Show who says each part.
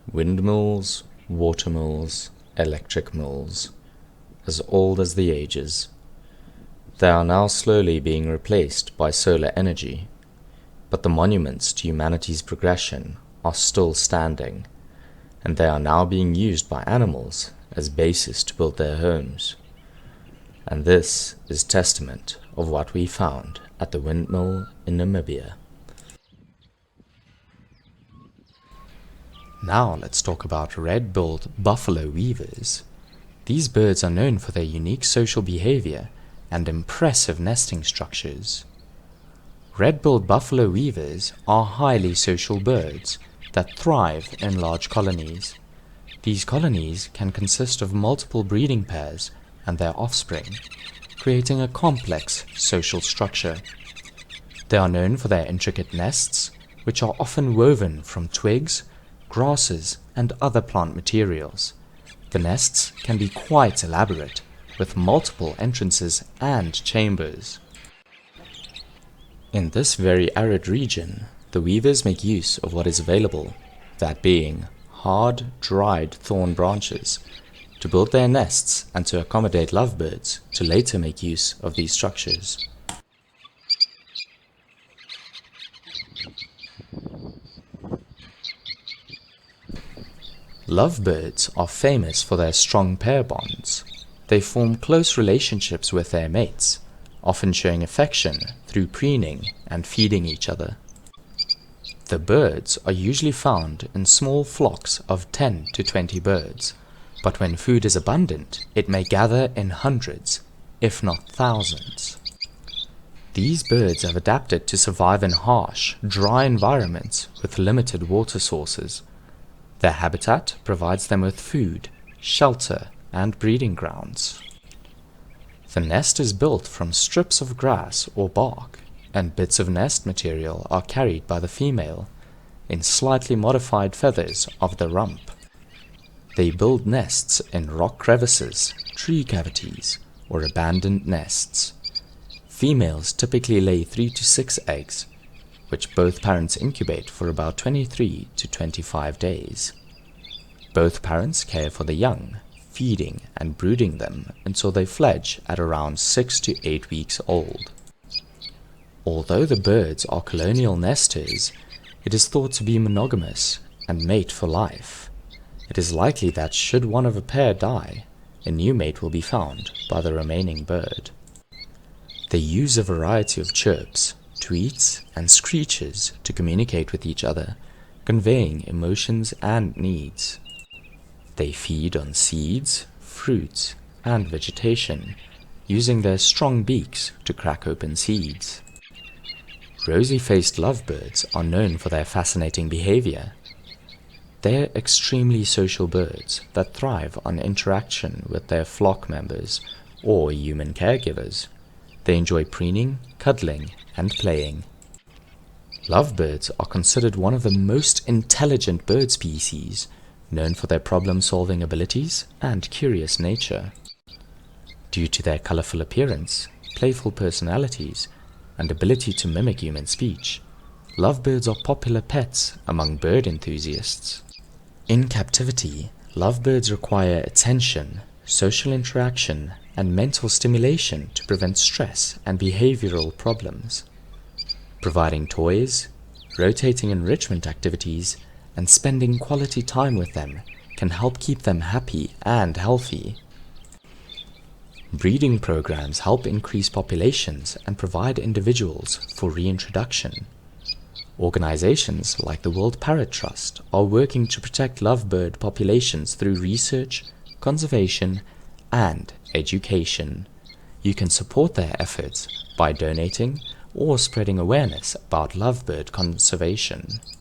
Speaker 1: Windmills, watermills, electric mills, as old as the ages. They are now slowly being replaced by solar energy, but the monuments to humanity's progression are still standing, and they are now being used by animals as bases to build their homes. And this is testament of what we found at the windmill in Namibia. Now let's talk about red-billed buffalo weavers. These birds are known for their unique social behavior and impressive nesting structures. Red-billed buffalo weavers are highly social birds that thrive in large colonies. These colonies can consist of multiple breeding pairs and their offspring, creating a complex social structure. They are known for their intricate nests, which are often woven from twigs, grasses, and other plant materials. The nests can be quite elaborate, with multiple entrances and chambers. In this very arid region, the weavers make use of what is available, that being hard, dried thorn branches, to build their nests and to accommodate lovebirds to later make use of these structures. Lovebirds are famous for their strong pair bonds. They form close relationships with their mates, often showing affection through preening and feeding each other. The birds are usually found in small flocks of 10 to 20 birds, but when food is abundant, it may gather in hundreds, if not thousands. These birds have adapted to survive in harsh, dry environments with limited water sources. Their habitat provides them with food, shelter, and breeding grounds. The nest is built from strips of grass or bark, and bits of nest material are carried by the female in slightly modified feathers of the rump. They build nests in rock crevices, tree cavities, or abandoned nests. Females typically lay 3 to 6 eggs, which both parents incubate for about 23 to 25 days. Both parents care for the young, feeding and brooding them until they fledge at around 6 to 8 weeks old. Although the birds are colonial nesters, it is thought to be monogamous and mate for life. It is likely that should one of a pair die, a new mate will be found by the remaining bird. They use a variety of chirps, tweets, and screeches to communicate with each other, conveying emotions and needs. They feed on seeds, fruits, and vegetation, using their strong beaks to crack open seeds. Rosy-faced lovebirds are known for their fascinating behavior. They're extremely social birds that thrive on interaction with their flock members or human caregivers. They enjoy preening, cuddling, and playing. Lovebirds are considered one of the most intelligent bird species, known for their problem-solving abilities and curious nature. Due to their colorful appearance, playful personalities, and ability to mimic human speech, lovebirds are popular pets among bird enthusiasts. In captivity, lovebirds require attention, social interaction, and mental stimulation to prevent stress and behavioral problems. Providing toys, rotating enrichment activities, and spending quality time with them can help keep them happy and healthy. Breeding programs help increase populations and provide individuals for reintroduction. Organizations like the World Parrot Trust are working to protect lovebird populations through research, conservation, and education. You can support their efforts by donating or spreading awareness about lovebird conservation.